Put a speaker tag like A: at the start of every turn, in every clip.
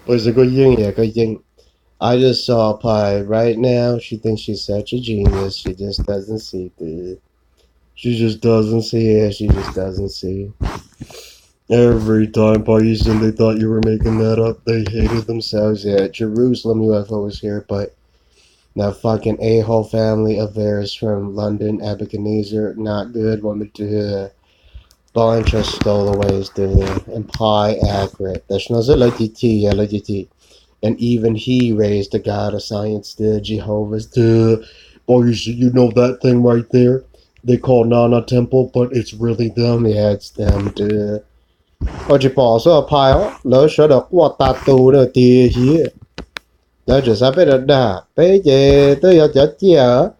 A: Was it good yin? Yeah, good yin. I just saw Pi right now. She thinks she's such a genius. She just doesn't see, dude. She just doesn't see it. She just doesn't see. Every time Parisian, they thought you were making that up. They hated themselves. Yeah, Jerusalem UFO was here, but that fucking a-hole family of theirs from London, Abiganezer, not good. Wanted to bunch of stowaways, dude. And Pi accurate. That's not legit. And even he raised the god of science, the Jehovah's, the you know that thing right there? They call Nana Temple, but it's really them. Yeah, it's them, dude. Chỉ bỏ số派哦，lỡ sợ được qua ta tù được thì gì? Lỡ chỉ sao biết đã, bây giờ tôi要chết chưa?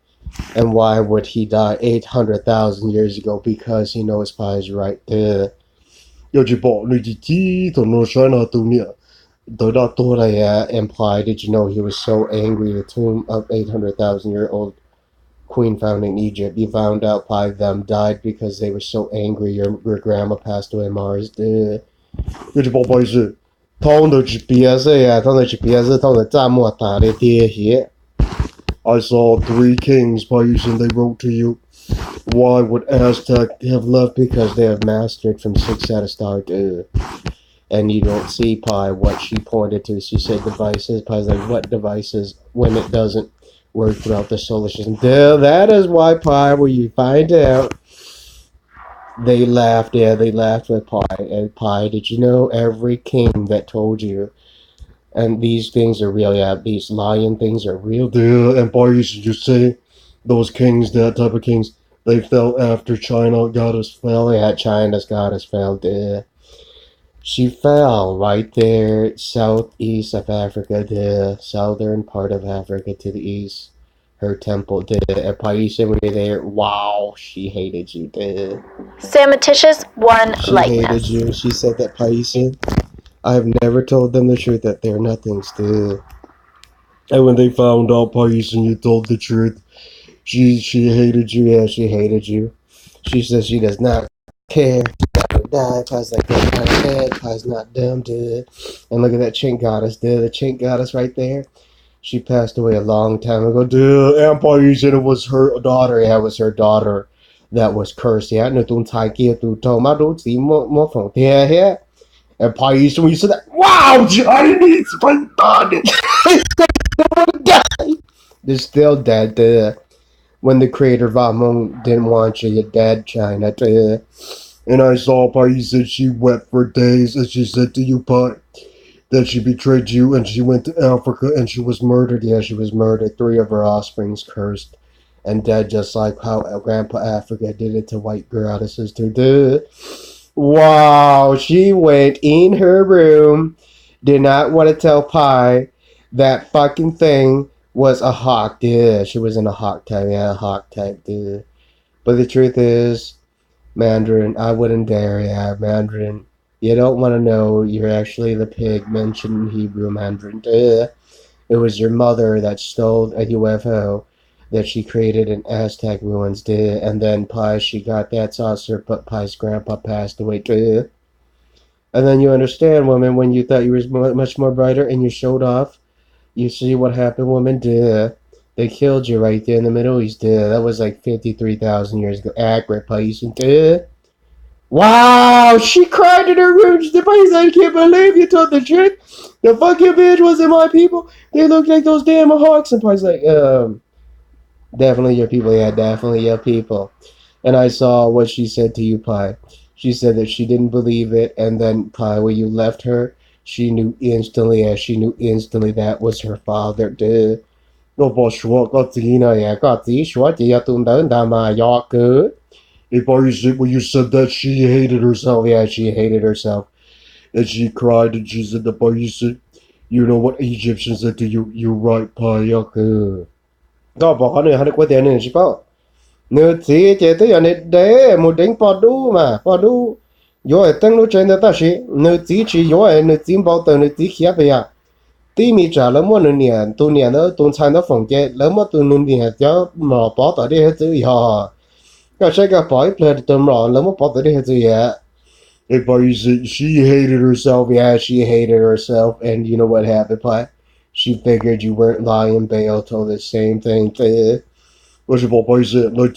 A: And why would he die 800,000 years ago? Because he knows Pi is right there. Yo chỉ bỏ người chỉ tôi nói sai nào tù nhỉ? Tôi đã tôi là imply. Did you know he was so angry? The tomb of 800,000-year-old queen found in Egypt. You found out Pi them died because they were so angry. Your grandma passed away on Mars. Yo chỉ bỏ bài sự. Thông được GPS呀，thông được GPS，通được站莫打的爹鞋。I saw 3 kings, Paisan, they wrote to you. Why would Aztec have left? Because they have mastered from 6 out of star. And you don't see Pi what she pointed to. She said devices. Pi's like, what devices? When it doesn't work throughout the solar system. That is why Pi, when you find out, they laughed. Yeah, they laughed with Pi. And Pi, did you know every king that told you? And these things are real. Yeah, these lion things are real. And Pi used to just say, those kings, that type of kings, they fell after China goddess fell. Yeah, China's goddess fell. She fell right there, southeast of Africa, the southern part of Africa to the east. Her temple, and Paisa, when you're there, wow, she hated you,
B: Samaticious one
A: She
B: likeness.
A: hated you. She said that Paisa, I have never told them the truth, that they're nothings, And when they found out, Paisa, you told the truth, she hated you. Yeah, she hated you. She says she does not care. Die. Pi's like, yeah, Pi's dead. Pi's not dumb, dude. And look at that chink goddess, dude. The chink goddess right there. She passed away a long time ago, dude. Empire said it was her daughter. Yeah, it was her daughter that was cursed. Yeah, no, don't take it to Toma, don't see more from here. Empire said when you said that, wow, Chinese, my God. They're still dead, dude. When the creator Va Hmong didn't want you, you're dead, China, dude. And I saw Pi said she wept for days, and she said to you, Pi, that she betrayed you, and she went to Africa, and she was murdered. Yeah, she was murdered. 3 of her offsprings cursed and dead, just like how Grandpa Africa did it to white goddesses too. Dude. Wow, she went in her room, did not want to tell Pi that fucking thing was a hawk, dude. She was in a hawk type, yeah, a hawk type, dude. But the truth is, Mandarin, I wouldn't dare, yeah, Mandarin. You don't want to know you're actually the pig mentioned in Hebrew Mandarin. It was your mother that stole a UFO that she created in Aztec ruins, and then Pi, she got that saucer, but Pi's grandpa passed away. And then you understand, woman, when you thought you were much more brighter and you showed off, you see what happened, woman, They killed you right there in the Middle East, That was like 53,000 years ago. Accurate, Pais, Wow, she cried in her room. The Pais, I can't believe you told the truth. The fucking bitch wasn't my people. They looked like those damn hawks. And Pai's like, definitely your people. Yeah, definitely your people. And I saw what she said to you, Pi. She said that she didn't believe it. And then, Pi, when you left her, she knew instantly, that was her father, Nó bỏ xuống có tí này, có tí xuống thì tôi đến đà mà do cứ. If when you said that she hated herself, yeah, she hated herself. And she cried and she said that you know what Egyptians said to you, you're right, Payaku. Có bỏ nữa, hắn có tiền nữa, chị có. Nữa thì chế tới giờ này để một đánh bỏ đu. Rồi tăng nó trên đó ta sĩ, nữa thì chỉ rồi nữa thì bảo tờ nữa thì khía về à. Tí mi trả lỡ mua nè, tôi nè nó tôi xài nó phòng chế, lỡ mua tôi nè cho mà bỏ tới đây hết chứ hả? Cái sẽ cái bỏ plei tôi mà lỡ mua bỏ tới đây hết chứ vậy. But she hated herself. Yeah, she hated herself. And you know what happened, Pi? She figured you weren't lying. Bale told the same thing. 我是宝贝是，那了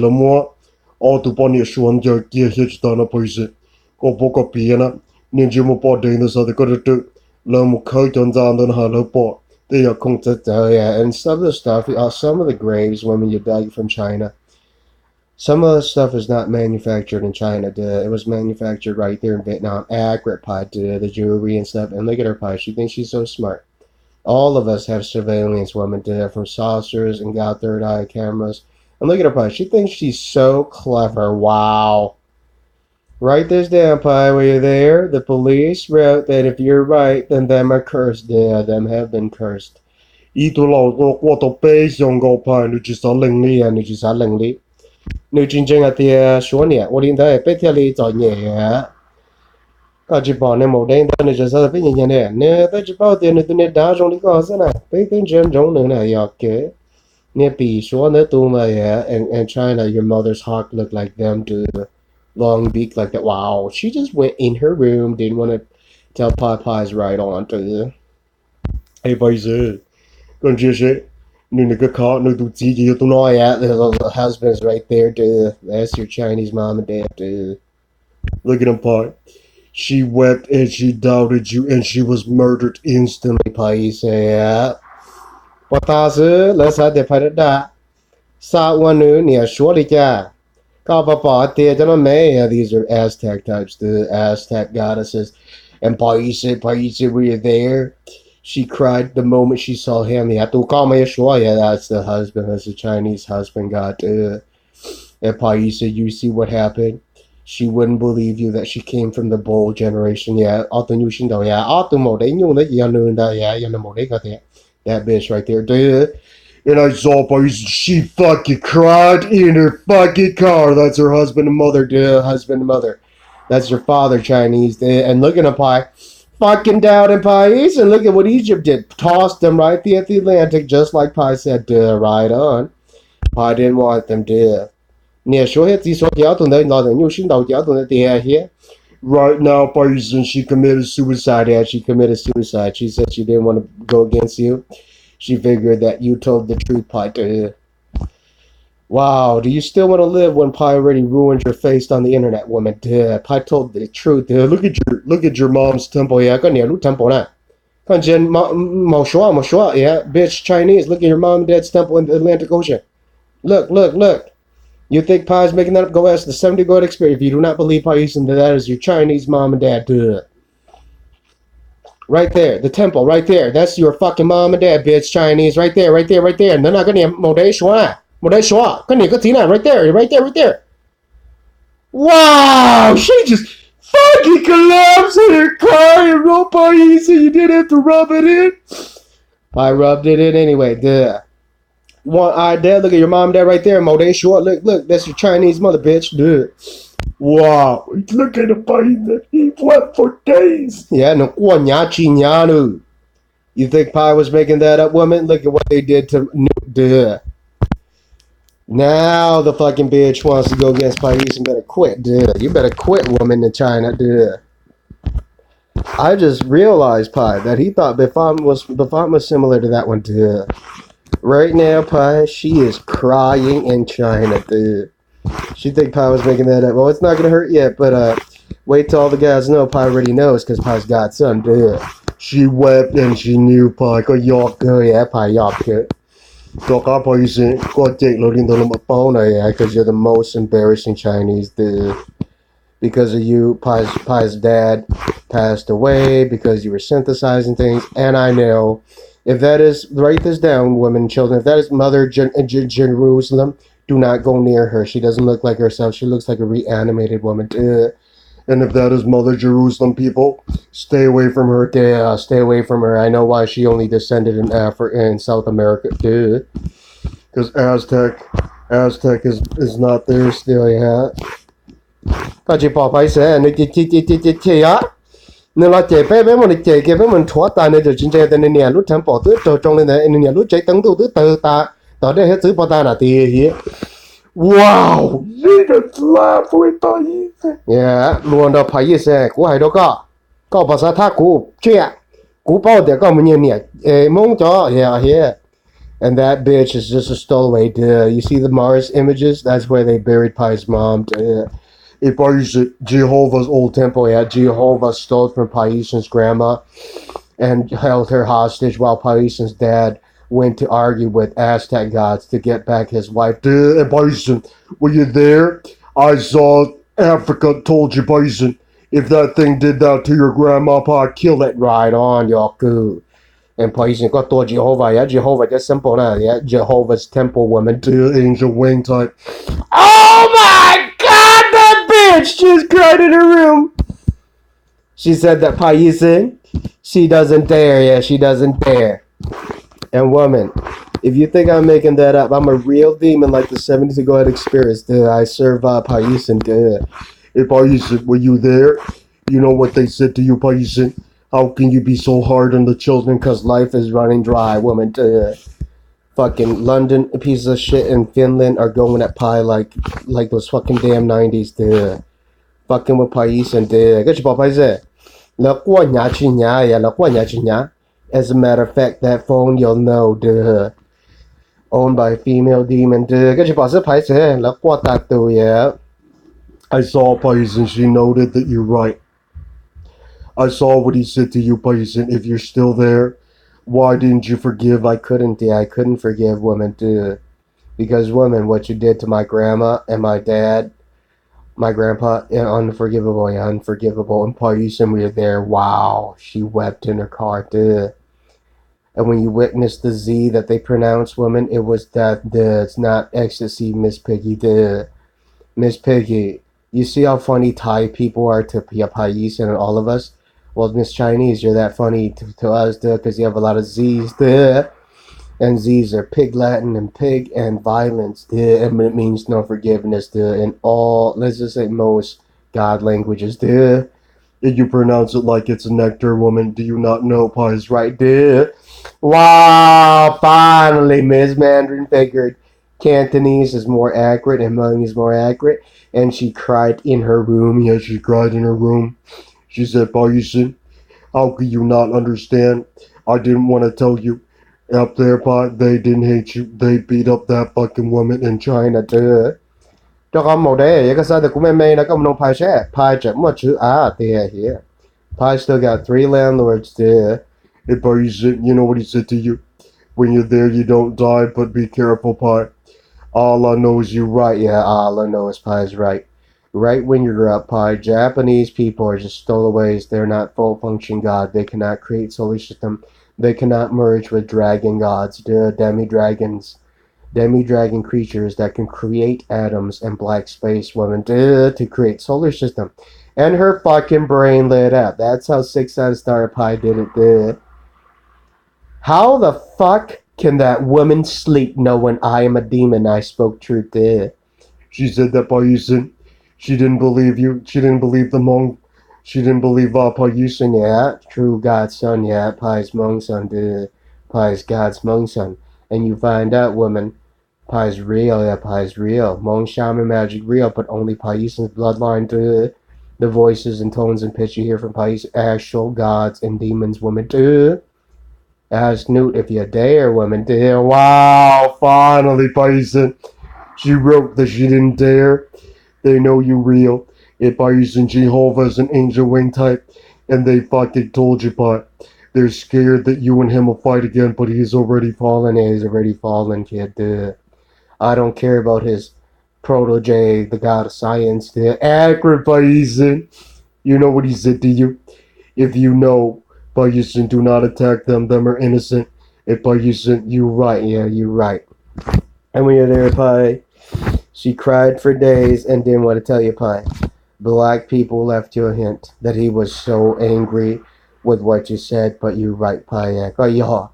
A: 么，我都把你说就接下去到那贝是，我不个别呢，你就么把对的时候的个的，了么口讲脏的哈了把，they are 控制的 yeah, and some of the stuff, some of the graves women you dug from China. Some of the stuff is not manufactured in China. It was manufactured right there in Vietnam. Accurate pie, the jewelry and stuff. And look at her pie. She thinks she's so smart. All of us have surveillance women from saucers and got third eye cameras. And look at her pie. She thinks she's so clever. Wow. Write this down, pie. Were you there? The police wrote that if you're right, then them are cursed. Yeah, them have been cursed. 一头老多我都背上个牌，你至少能力啊，你至少能力。你真正啊爹说呢，我领导被贴里找你。có chỉ bảo nên màu đen đó này giờ phải nhìn này nè tới chỉ bảo tiền này tụi này đá trong đi có sao này phải cái chân trong nữa này ok nè bị số nữa tụi mày and China your mother's hawk looked like them too long beak like that wow she just went in her room didn't want to tell Popeye's right on too hey boys con chưa sé nên cái khó nên tụi chị cho tụi nó the husband's right there too that's your Chinese mom and dad too look at them part. She wept and she doubted you and she was murdered instantly, Paisa. What does it? Let's have the Pada. Sa one near surely ja. Kapa these are Aztec types, the Aztec goddesses. And Paisa, were you there? She cried the moment she saw him. Yeah, that's the husband, that's the Chinese husband god. And Paisa, you see what happened? She wouldn't believe you that she came from the bold generation. Yeah, that bitch right there, dude. And I saw she fucking cried in her fucking car. That's her husband and mother, dude. Husband and mother. That's her father, Chinese, dude. And look at a pie. Fucking down in Pais. And look at what Egypt did. Tossed them right there at the Atlantic, just like Pi said, dude. Right on. Pi didn't want them, dude. Right now, Parisian, she committed suicide. Yeah, she committed suicide. She said she didn't want to go against you. She figured that you told the truth, Pi. Wow, do you still want to live when Pi already ruined your face on the internet, woman? Pi told the truth. Look at your mom's temple. Yeah, got new temple now. Yeah, bitch, Chinese. Look at your mom and dad's temple in the Atlantic Ocean. Look. You think Pi's making that up? Go ask the 70 God expert. If you do not believe Pi Easton, that is your Chinese mom and dad. Duh. Right there, the temple, right there. That's your fucking mom and dad, bitch. Chinese, right there. And they're not gonna right there. Wow, she just fucking collapsed in her car and wrote Pi Easton. You didn't have to rub it in. Pi rubbed it in anyway. Duh. One eye dad, look at your mom and dad right there. Modern short, look, that's your Chinese mother, bitch. Dude. Wow. Look at the body that he wept for days. Yeah, no. You think Pi was making that up, woman? Look at what they did to duh. Now the fucking bitch wants to go against Pi and better quit, duh. You better quit, woman in China, duh. I just realized, Pi, that he thought Befam was similar to that one, duh. Right now, Pi, she is crying in China, dude. She think Pi was making that up. Well, it's not gonna hurt yet, but wait till all the guys know. Pi already knows because Pi's godson, dude. She wept and she knew Pi. Có giọt cơ, yeah, Pi giọt cơ. Có Pi say, có take lo din tolo mapao na, yeah, because you're the most embarrassing Chinese, dude. Because of you, Pi's dad passed away because you were synthesizing things, and I know. If that is, write this down, women and children. If that is Mother Jerusalem, do not go near her. She doesn't look like herself. She looks like a reanimated woman. And if that is Mother Jerusalem, people, stay away from her. Stay away from her. I know why she only descended in Africa and South America. Because Aztec is not there still, yeah. Nên là chạy bé mình chạy cái bé mình thoát ta nên rồi chính trên nên nhà lúc thằng bỏ tứ trong lên này nên nhà lúc chạy tấn tu tứ từ ta đó đây hết tứ bỏ ta là thì Wow! She just laughed with Paisan. Yeah, luôn đó Paisan, cú hay đó có bà sa thác cú, chia, cú bao để có mình nhỉ, mong cho, yeah, yeah. And that bitch is just a stowaway. Duh. You see the Mars images? That's where they buried Pai's mom. Duh. If Jehovah's old temple, yeah, Jehovah stole from Paisan's grandma and held her hostage while Paisan's dad went to argue with Aztec gods to get back his wife. Duh, and Paisan, were you there? I saw Africa told you, Paisan, if that thing did that to your grandma, I'd kill it. Right on, Yaku. And Paisan got to Jehovah, yeah, Jehovah, just simple now, yeah, Jehovah's temple woman, to angel wing type. Oh my god, that bitch just cried in her room. She said that Paisan, she doesn't dare, yeah, she doesn't dare. And woman, if you think I'm making that up, I'm a real demon like the 70s to go ahead experience. Dude, I serve Paisan, dude. Hey Paisan, were you there? You know what they said to you, Paisan? How can you be so hard on the children? Cause life is running dry, woman. Fucking London pieces of shit in Finland are going at pie like those fucking damn 90s, dude. Fucking with Paisan, dude. Get your Paisan. As a matter of fact, that phone you'll know, duh. Owned by a female demon, duh. Get your Paisan. Yeah. I saw Paisan. She noted that you're right. I saw what he said to you, Paisan. If you're still there, why didn't you forgive? I couldn't, yeah. I couldn't forgive women, duh. Because women, what you did to my grandma and my dad, my grandpa, unforgivable, yeah, unforgivable. And Paisan, we were there. Wow, she wept in her car, duh. And when you witnessed the Z that they pronounce, woman, it was that, duh. It's not ecstasy, Miss Piggy, duh. Miss Piggy, you see how funny Thai people are to Paisan and all of us? Well, Miss Chinese, you're that funny to us, duh, because you have a lot of Z's, duh. And Z's are pig Latin and pig and violence, duh, and it means no forgiveness, duh, in all, let's just say most God languages, duh. If you pronounce it like it's a nectar, woman, do you not know Pai's right, duh? Wow, finally, Miss Mandarin figured Cantonese is more accurate and Hmong is more accurate, and she cried in her room. Yeah, she cried in her room. She said, Paisan, how could you not understand? I didn't want to tell you. Up there, but they didn't hate you. They beat up that fucking woman in China, duh. Cho con màu đen, cái sao thì cũng mê nó có một pie chat. Pie chat một chữ here. Pie still got 3 landlords, duh. Hey, Paisan, you know what he said to you? When you're there, you don't die, but be careful, Pie. Allah knows you right. Yeah, Allah knows Pie's right. Right when you grow up, Pie, Japanese people are just stowaways. They're not full function God. They cannot create solar system. They cannot merge with dragon gods, demi-dragons. Demi-dragon creatures that can create atoms and black space women to create solar system. And her fucking brain lit up. That's how 6 out of Star Pie did it. How the fuck can that woman sleep knowing I am a demon? I spoke truth to. She said that Paisan. She didn't believe you. She didn't believe the Hmong. She didn't believe Paisan, yeah. True God's son, yeah. Pai's Hmong son, dude. Pai's God's Hmong son. And you find out, woman, Pai's real, yeah, Pai's real. Hmong shaman magic real, but only Paisan's bloodline, dude. The voices and tones and pitch you hear from Pais, actual gods and demons, woman, dude. Ask Newt if you dare, woman, dare. Wow, finally, Paisan. She wrote that she didn't dare. They know you real. If Paisan Jehovah's an angel wing type, and they fucking told you, but they're scared that you and him will fight again, but he's already fallen. Yeah, he's already fallen, kid. I don't care about his protege, the god of science. Accurate, Paisan. You know what he said to you? If you know, Paisan, do not attack them. Them are innocent. If Paisan, you right. Yeah, you right. And when you're there, Pai, she cried for days and didn't want to tell you, Pai. Black people left you a hint that he was so angry with what you said, but you're right, Pai. Oh, yeah.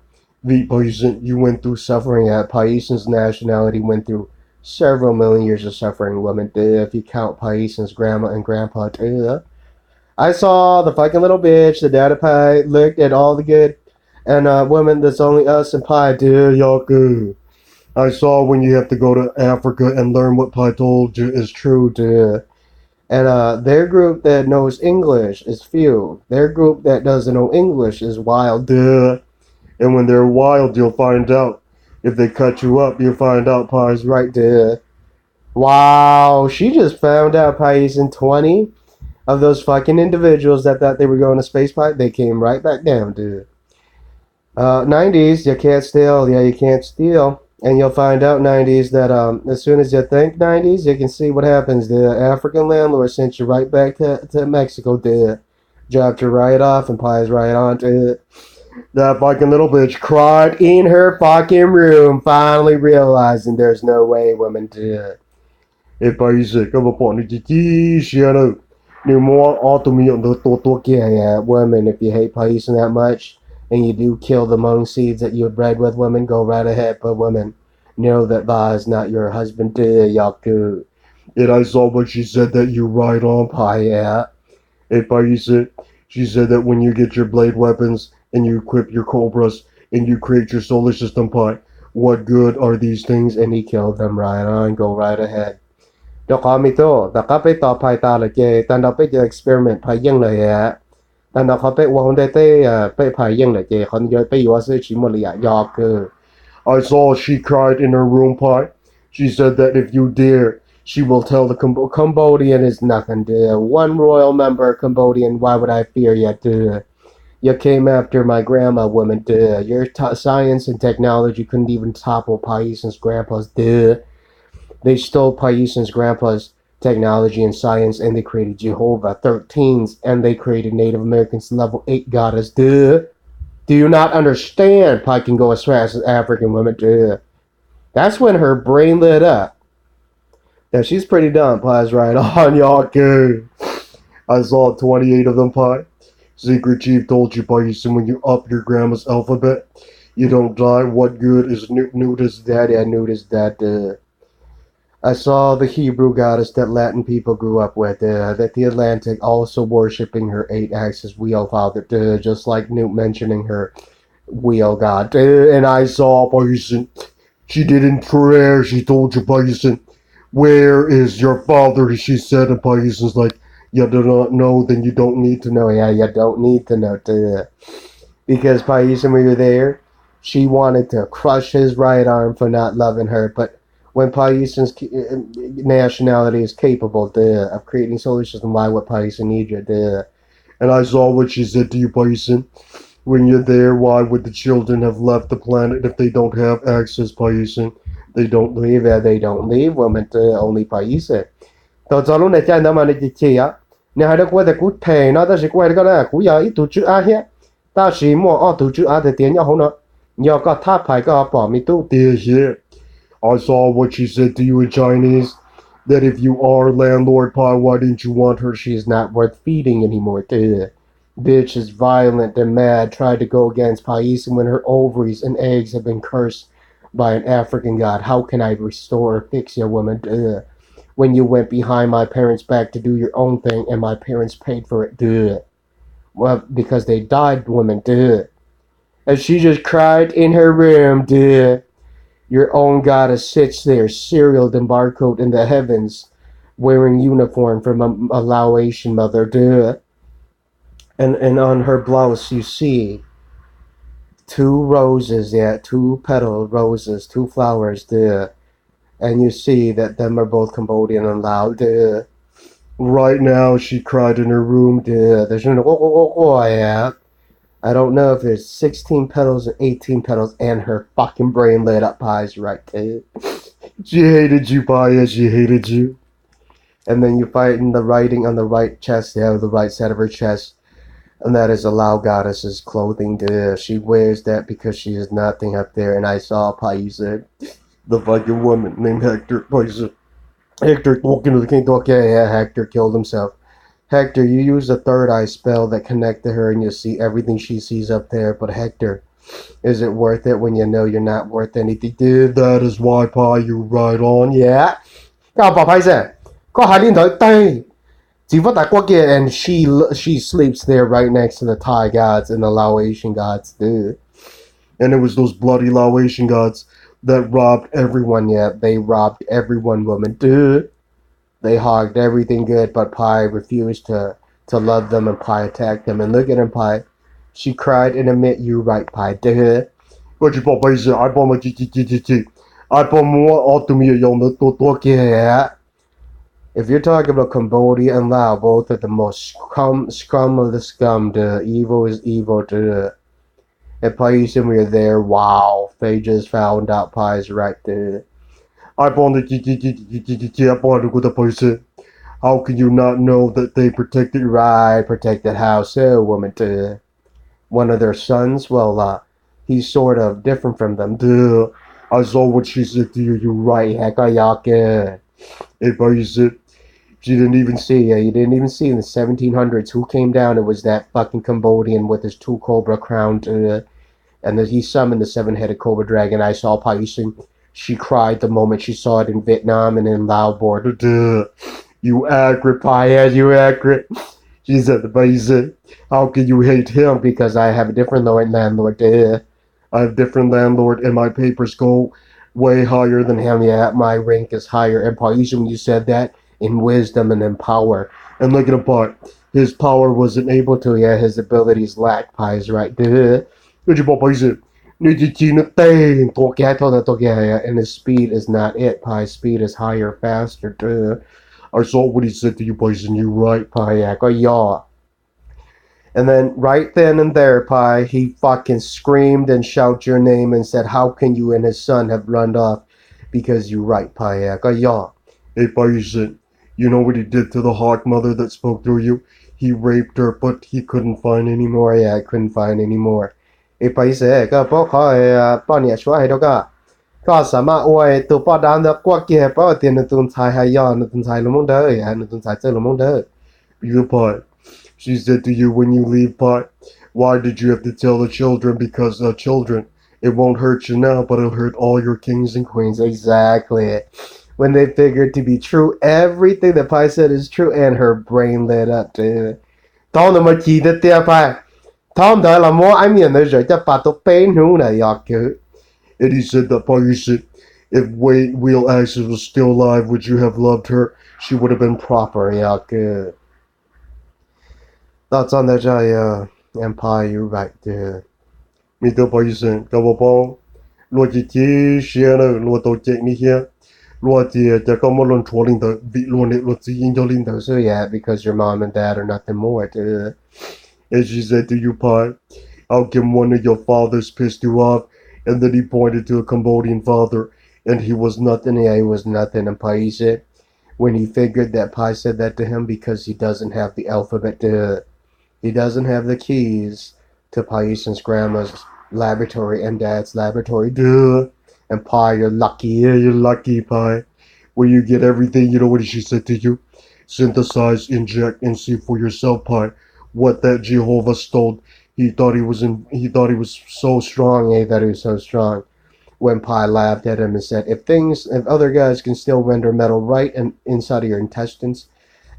A: Paisan, you went through suffering. Paisan's nationality went through several million years of suffering, woman. If you count Paisan's grandma and grandpa, I saw the fucking little bitch, the data pie, looked at all the good and women that's only us and pie, dude, y'all good. I saw when you have to go to Africa and learn what Pai told you is true, duh. And their group that knows English is few. Their group that doesn't know English is wild, duh. And when they're wild, you'll find out. If they cut you up, you'll find out Pai's right, duh. Wow, she just found out Pai's in 20 of those fucking individuals that thought they were going to space pipe. They came right back down, dude. 90s, you can't steal. Yeah, you can't steal. And you'll find out 90s that as soon as you think 90s, you can see what happens. The African landlord sent you right back to Mexico, dude. Dropped you right off and pies right onto it. That fucking little bitch cried in her fucking room, finally realizing there's no way women do it. If I say, come upon the shadow, no more automobile, women, if you hate Pais that much, and you do kill the Hmong seeds that you have bred with women, go right ahead, but women, know that Va is not your husband, Yaku. And I saw what she said that you right on, Pai, If I said, she said that when you get your blade weapons, and you equip your cobras, and you create your solar system, Pai, what good are these things? And he killed them right on, go right ahead. 就講咪多，大家俾ต่อ派大嚟嘅，但係俾隻 experiment 派英嚟嘅，但係佢俾我哋啲俾派英嚟嘅，佢要俾我哋全部嚟藥嘅。I saw she cried in her room, Pai. She said that if you dare, she will tell the Cambodian is nothing, dude. One royal member Cambodian, why would I fear you, dude? You came after my grandma, woman, dude. Your science and technology couldn't even topple Paisan's grandpa's, dude. They stole Paisan's grandpa's technology and science, and they created Jehovah 13s, and they created Native Americans level 8 goddess, duh. Do you not understand? Pai can go as fast as African women, duh. That's when her brain lit up. Yeah, she's pretty dumb. Pai's right on, y'all, good. I saw 28 of them, Pai. Secret Chief told you, Paisan, when you up your grandma's alphabet, you don't die. What good is Newt is daddy? I knew this dad, duh. I saw the Hebrew goddess that Latin people grew up with, that the Atlantic also worshipping her 8-axis wheel father, just like Newt mentioning her wheel god. And I saw Paisan. She did in prayer. She told you, Paisan, where is your father? She said, and Paisan's like, you do not know, then you don't need to know. Yeah, you don't need to know. Because Paisan, when you were there, she wanted to crush his right arm for not loving her, but when Paisan's nationality is capable of creating solar system, why would Paisan need you? And I saw what she said to you, Paisan. When you're there, why would the children have left the planet if they don't have access, Paisan? They don't leave, they don't leave, women, only Paisan. 到早路那家那么的去呀，你还得过得古配呢，但是过来个呢，古要一度住阿些，但是莫二度住阿的点要好呢，你要个他牌个保密度这些。I saw what she said to you in Chinese, that if you are landlord Pai, why didn't you want her? She is not worth feeding anymore. Bitch is violent and mad, tried to go against Paisan when her ovaries and eggs have been cursed by an African god. How can I restore or fix your woman? When you went behind my parents' back to do your own thing and my parents paid for it. Well, because they died, woman. And she just cried in her room. Your own goddess sits there, serialed and barcode in the heavens, wearing uniform from a Laotian mother, And on her blouse you see 2 roses, 2 petal roses, 2 flowers, And you see that them are both Cambodian and Lao, Right now she cried in her room, There's no, I don't know if there's 16 petals or 18 petals, and her fucking brain lit up. Pie's right, dude. She hated you, Pia. She hated you. And then you find the writing on the right chest, the right side of her chest, and that is a Lao goddess's clothing, dude. She wears that because she is nothing up there. And I saw Pia, the fucking woman named Hector. Pia. Hector walking to the king. Okay, yeah, Hector killed himself. Hector, you use a third eye spell that connected her and you see everything she sees up there. But Hector, is it worth it when you know you're not worth anything? Dude, that is why, Pa, you're right on. Yeah. And she sleeps there right next to the Thai gods and the Laotian gods, dude. And it was those bloody Laotian gods that robbed everyone. Yeah, they robbed everyone, woman. Duh. They hogged everything good, but Pi refused to love them, and Pi attacked them. And look at him, Pi. She cried and admit you right, Pi. Duh. What you pop is I bomb a I bomb more to me to. If you're talking about Cambodia and Laos, both are the most scum of the scum. The evil is evil. The place and we are there. Wow, they just found out Pi's right there. I born the good person. How can you not know that they protected right? Protected how so, woman? To one of their sons. Well, he's sort of different from them. Duh. I saw what she said to you. You right, heck, I yaka. If I said. She didn't even see. You didn't even see in the 1700s who came down. It was that fucking Cambodian with his 2 cobra crown, and then he summoned the 7-headed cobra dragon. I saw Paising. She cried the moment she saw it in Vietnam and in Lao border. Duh. You accurate, Pai, you accurate. She said, Paising, how can you hate him? Because I have a different landlord. Duh. I have a different landlord, and my papers go way higher than him. Yeah, my rank is higher. And Paising, when you said that, in wisdom and in power. And look at the part. His power wasn't able to, yeah, his abilities lacked. Pi's right. And his speed is not it. Pi's speed is higher, faster. I saw what he said to you, boys, and you right, Pi. Yeah. And then right then and there, Pi, he fucking screamed and shouted your name and said, how can you and his son have run off? Because you right, Pi. Yeah. Hey, Pi said, you know what he did to the hawk mother that spoke through you? He raped her, but he couldn't find any more. Yeah, I couldn't find any more. Hey, Pai said, cái bố khỏi bao nhiêu số hay đâu cả. Có什么我都把单的过给包点的东西还要的东西了蒙得呀，那东西这了蒙得。You Pai, she said to you when you leave, Pai, why did you have to tell the children? Because children, it won't hurt you now, but it'll hurt all your kings and queens. Exactly. When they figured to be true, everything that Pai said is true, and her brain lit up, dude. Tao nó mà chỉ được tiền Pai. Tao đợi là mua ai miệng rồi cho bà tôi bên hú này ya cứ. And he said that Pai said, if Wheel Axis was still alive, would you have loved her? She would have been proper, ya cứ. Thoughts on that, Empire, you're right, dude. Me too, Pai said, go up, Lord, you share, Lord, don't take me here. Because your mom and dad are nothing more. And she said to you, Pai, how can one of your fathers pissed you off? And then he pointed to a Cambodian father, and he was nothing. Yeah, he was nothing. And Pai said, when he figured that Pai said that to him because he doesn't have the alphabet, he doesn't have the keys to Pai's grandma's laboratory and dad's laboratory. And Pai, you're lucky. Yeah, you're lucky, Pai. Where you get everything, you know what she said to you? Synthesize, inject, and see for yourself, Pai. What that Jehovah stole. He thought he was so strong. Yeah, he thought he was so strong. When Pai laughed at him and said, if other guys can still render metal right and inside of your intestines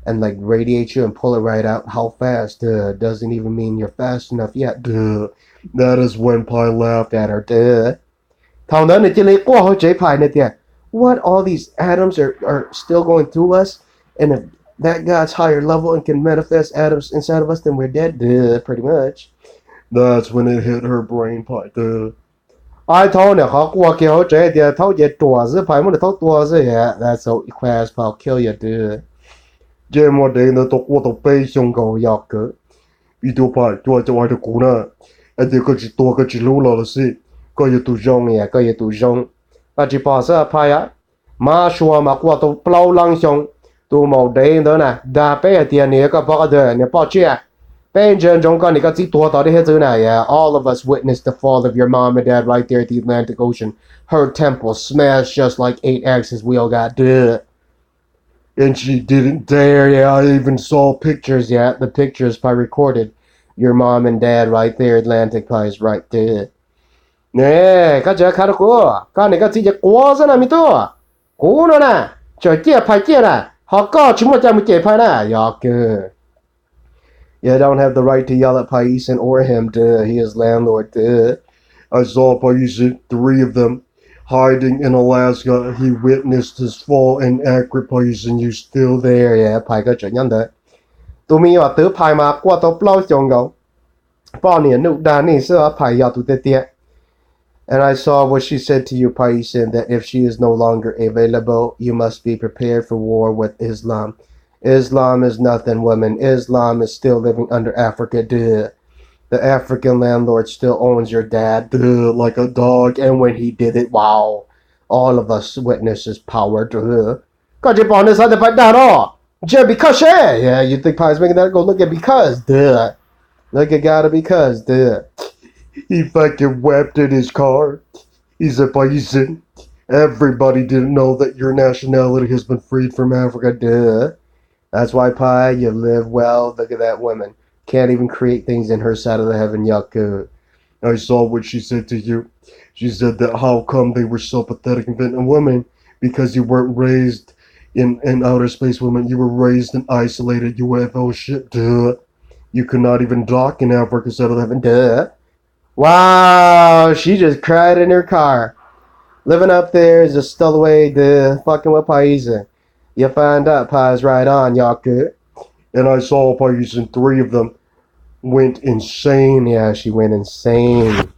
A: and like radiate you and pull it right out, how fast? Doesn't even mean you're fast enough yet. That is when Pai laughed at her. What, all these atoms are still going through us, and if that God's higher level and can manifest atoms inside of us, then we're dead. Pretty much. That's when it hit her brain, Pai. I told her, that's so class, I'll kill you, dude. Jim, what day the talk what the face young go yak. You do Pai, do I do I the kuna? And they could you talk at you lula see. Có yêu tù rong nè, có yêu tù rong. Và chỉ bỏ sơ phai á. Mà xua mà qua tù plau lăng xong. Tù màu đen đó nè. Đà bê tiền nè có bỏ đời nè bỏ chia. Bên chân trong con nè có chỉ tùa tỏ đi hết thứ này. All of us witnessed the fall of your mom and dad right there at the Atlantic Ocean. Her temple smashed just like 8 axes wheel got. And she didn't dare. Yeah, I even saw pictures. Yeah, the pictures Pai recorded. Your mom and dad right there, Atlantic Pai is right there. Nè, các cháu khá đó các này các chị quá rất là mi to, cố nó nè, trời kia phải kia nè, họ có chúng một trăm cái phải nè, You don't have the right to yell at Paisan or him, he is landlord, I saw Paisan, 3 of them, hiding in Alaska. He witnessed his fall and accurate and you still there. Yeah, 派個準人的。都沒有得派嘛，過到不老香港。半年怒但你是要派要讀的點。And I saw what she said to you, Paisan, that if she is no longer available, you must be prepared for war with Islam. Islam is nothing, woman. Islam is still living under Africa, duh. The African landlord still owns your dad, duh, like a dog. And when he did it, wow, all of us witnessed his power, duh. God, you're on this other part that all. Because, yeah, you think Pai's making that? Go look at because, duh. Look at gotta because, duh. He fucking wept in his car. He's a Paisan. Everybody didn't know that your nationality has been freed from Africa, duh. That's why, Pai, you live well. Look at that woman. Can't even create things in her side of the heaven, yaku. I saw what she said to you. She said that how come they were so pathetic and a woman? Because you weren't raised in outer space, woman. You were raised in isolated UFO shit, duh. You could not even dock in Africa side of the heaven, duh. Wow, she just cried in her car. Living up there is a stowaway, duh. Fucking with Paisan. You find out Pai's right on, yaku. And I saw Paisan, 3 of them went insane. Yeah, she went insane.